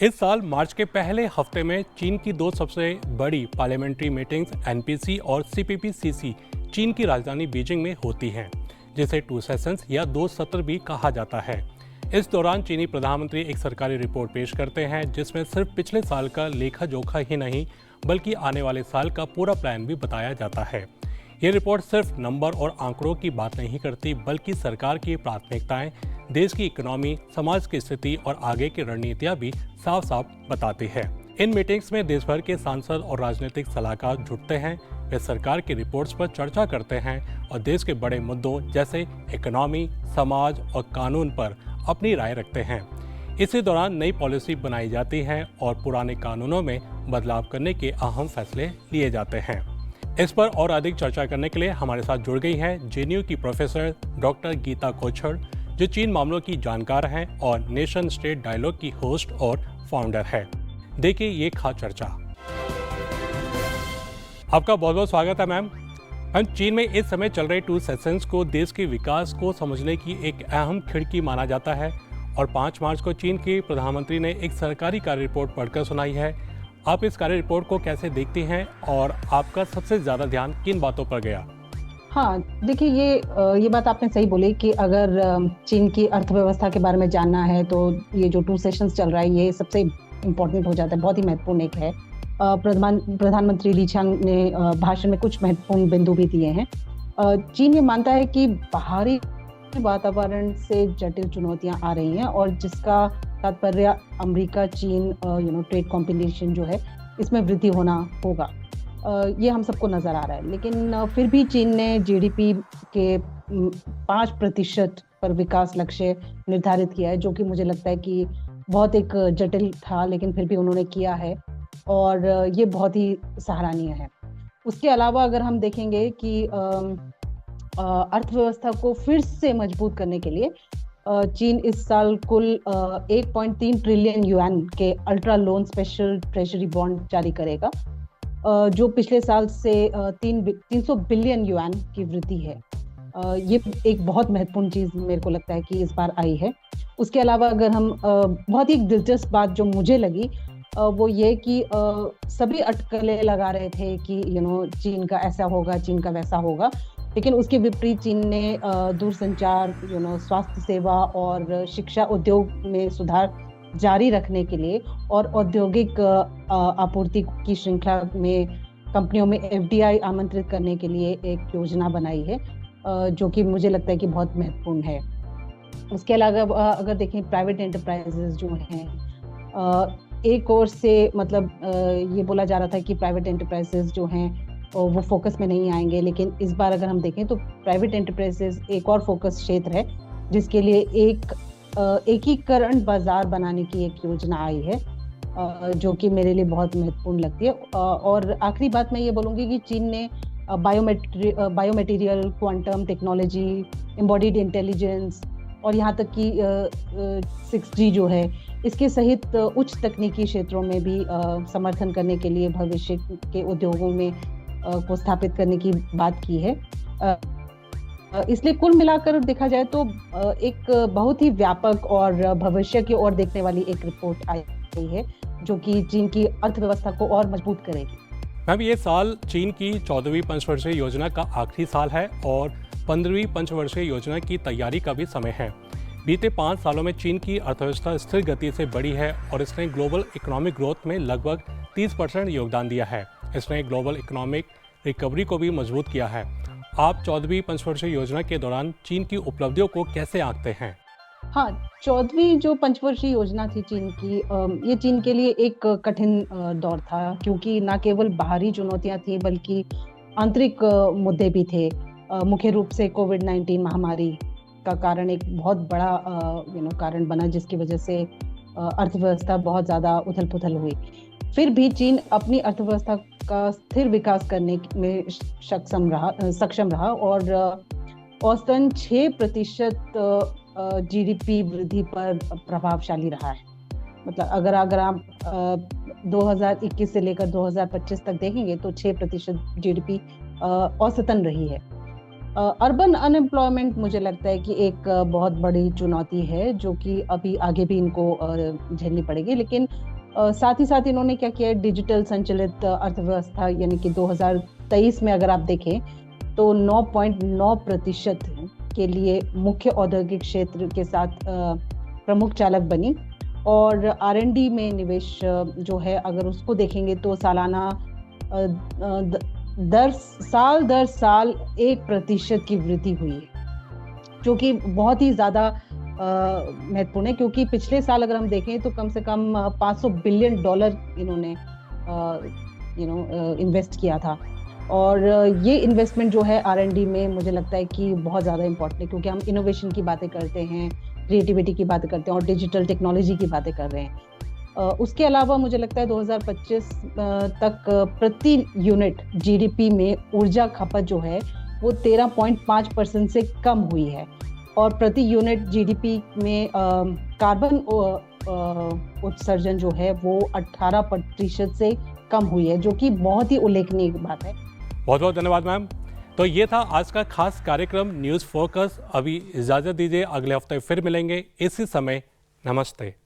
इस साल मार्च के पहले हफ्ते में चीन की दो सबसे बड़ी पार्लियामेंट्री मीटिंग्स एनपीसी और सीपीपीसीसी चीन की राजधानी बीजिंग में होती हैं, जिसे टू सेशंस या दो सत्र भी कहा जाता है। इस दौरान चीनी प्रधानमंत्री एक सरकारी रिपोर्ट पेश करते हैं, जिसमें सिर्फ पिछले साल का लेखा जोखा ही नहीं बल्कि आने वाले साल का पूरा प्लान भी बताया जाता है। ये रिपोर्ट सिर्फ नंबर और आंकड़ों की बात नहीं करती, बल्कि सरकार की प्राथमिकताएं, देश की इकोनॉमी, समाज की स्थिति और आगे की रणनीतियां भी साफ साफ बताती है। इन मीटिंग्स में देश भर के सांसद और राजनीतिक सलाहकार जुटते हैं। वे सरकार की रिपोर्ट्स पर चर्चा करते हैं और देश के बड़े मुद्दों जैसे इकोनॉमी, समाज और कानून पर अपनी राय रखते हैं। इसी दौरान नई पॉलिसी बनाई जाती है और पुराने कानूनों में बदलाव करने के अहम फैसले लिए जाते हैं। इस पर और अधिक चर्चा करने के लिए हमारे साथ जुड़ गई हैं जेएनयू की प्रोफेसर डॉक्टर गीता कोछर, जो चीन मामलों की जानकार हैं और नेशन स्टेट डायलॉग की होस्ट और फाउंडर है। देखिए ये खास चर्चा। आपका बहुत बहुत स्वागत है मैम। चीन में इस समय चल रहे टू सेशंस को देश के विकास को समझने की एक अहम खिड़की माना जाता है और 5 मार्च को चीन के प्रधानमंत्री ने एक सरकारी कार्य रिपोर्ट पढ़कर सुनाई है। आप इस कार्य रिपोर्ट को कैसे देखती हैं और आपका सबसे ज़्यादा ध्यान किन बातों पर गया? हाँ, देखिए ये बात आपने सही बोली कि अगर चीन की अर्थव्यवस्था के बारे में जानना है तो ये जो टू सेशंस चल रहा है ये सबसे इम्पोर्टेंट हो जाता है, बहुत ही महत्वपूर्ण एक है। प्रधानमंत्री ली qiang ने भाषण में कुछ महत्वपूर्ण बिंदु भी दिए हैं। चीन ये मानता है कि बाहरी वातावरण से जटिल चुनौतियां आ रही हैं और जिसका तात्पर्य अमेरिका चीन ट्रेड कॉम्पिटिशन जो है इसमें वृद्धि होना होगा। ये हम सबको नजर आ रहा है, लेकिन फिर भी चीन ने जीडीपी के 5% पर विकास लक्ष्य निर्धारित किया है, जो कि मुझे लगता है कि बहुत एक जटिल था, लेकिन फिर भी उन्होंने किया है और ये बहुत ही सराहनीय है। उसके अलावा अगर हम देखेंगे कि अर्थव्यवस्था को फिर से मजबूत करने के लिए चीन इस साल कुल 1.3 ट्रिलियन युआन के ultra loan special treasury bond जारी करेगा, जो पिछले साल से 300 बिलियन युआन की वृद्धि है। ये एक बहुत महत्वपूर्ण चीज़ मेरे को लगता है कि इस बार आई है। उसके अलावा अगर हम बहुत ही दिलचस्प बात जो मुझे लगी वो ये कि सभी अटकलें लगा रहे थे कि चीन का ऐसा होगा, चीन का वैसा होगा, लेकिन उसके विपरीत चीन ने दूरसंचार, स्वास्थ्य सेवा और शिक्षा उद्योग में सुधार जारी रखने के लिए और औद्योगिक आपूर्ति की श्रृंखला में कंपनियों में एफडीआई आमंत्रित करने के लिए एक योजना बनाई है, जो कि मुझे लगता है कि बहुत महत्वपूर्ण है। उसके अलावा अगर देखें प्राइवेट एंटरप्राइजेस जो हैं, एक ओर से मतलब ये बोला जा रहा था कि प्राइवेट एंटरप्राइजेस जो हैं वो फोकस में नहीं आएंगे, लेकिन इस बार अगर हम देखें तो प्राइवेट एंटरप्राइजेस एक और फोकस क्षेत्र है, जिसके लिए एक एकीकरण बाजार बनाने की एक योजना आई है, जो कि मेरे लिए बहुत महत्वपूर्ण लगती है। और आखिरी बात मैं ये बोलूँगी कि चीन ने biomaterial, quantum technology, embodied intelligence और यहाँ तक कि 6G जो है, इसके सहित उच्च तकनीकी क्षेत्रों में भी समर्थन करने के लिए भविष्य के उद्योगों में को स्थापित करने की बात की है। इसलिए कुल मिलाकर देखा जाए तो एक बहुत ही व्यापक और भविष्य की ओर देखने वाली एक रिपोर्ट आई है, जो कि चीन की अर्थव्यवस्था को और मजबूत करेगी। मैम, ये साल चीन की 14वीं पंचवर्षीय योजना का आखिरी साल है और 15वीं पंचवर्षीय योजना की तैयारी का भी समय है। बीते 5 सालों में चीन की अर्थव्यवस्था स्थिर गति से बढ़ी है और इसने ग्लोबल इकोनॉमिक ग्रोथ में लगभग 30% योगदान दिया है। इसने ग्लोबल इकोनॉमिक रिकवरी को भी मजबूत किया है। आप 14वीं पंचवर्षीय योजना के दौरान चीन की उपलब्धियों को कैसे आंकते हैं? हाँ, 14वीं जो पंचवर्षीय योजना थी चीन की, ये चीन के लिए एक कठिन दौर था, क्योंकि न केवल बाहरी चुनौतियां थी बल्कि आंतरिक मुद्दे भी थे। मुख्य रूप से कोविड-19 महामारी का कारण एक बहुत बड़ा कारण बना, जिसकी वजह से अर्थव्यवस्था बहुत ज़्यादा उथल-पुथल हुई। फिर भी चीन अपनी अर्थव्यवस्था का स्थिर विकास करने में सक्षम रहा और औसतन 6% जीडीपी वृद्धि पर प्रभावशाली रहा है। मतलब अगर आप 2021 से लेकर 2025 तक देखेंगे तो 6% जीडीपी औसतन रही है। अर्बन अनएम्प्लॉयमेंट मुझे लगता है कि एक बहुत बड़ी चुनौती है जो कि अभी आगे भी इनको झेलनी पड़ेगी, लेकिन साथ ही साथ इन्होंने क्या किया है, डिजिटल संचालित अर्थव्यवस्था यानी कि 2023 में अगर आप देखें तो 9.9% के लिए मुख्य औद्योगिक क्षेत्र के साथ प्रमुख चालक बनी। और R&D में निवेश जो है अगर उसको देखेंगे तो सालाना साल दर साल 1% की वृद्धि हुई है, जो कि बहुत ही ज्यादा महत्वपूर्ण है, क्योंकि पिछले साल अगर हम देखें तो कम से कम $500 बिलियन इन्होंने इन्वेस्ट किया था। और ये इन्वेस्टमेंट जो है R&D में मुझे लगता है कि बहुत ज़्यादा इम्पोर्टेंट है, क्योंकि हम इनोवेशन की बातें करते हैं, क्रिएटिविटी की बातें करते हैं और डिजिटल टेक्नोलॉजी की बातें कर रहे हैं। उसके अलावा मुझे लगता है 2025 तक प्रति यूनिट GDP में ऊर्जा खपत जो है वो 13.5% से कम हुई है, और प्रति यूनिट GDP में कार्बन उत्सर्जन जो है वो 18% से कम हुई है, जो कि बहुत ही उल्लेखनीय बात है। बहुत बहुत धन्यवाद मैम। तो ये था आज का खास कार्यक्रम न्यूज़ फोकस। अभी इजाज़त दीजिए, अगले हफ्ते फिर मिलेंगे इसी समय। नमस्ते।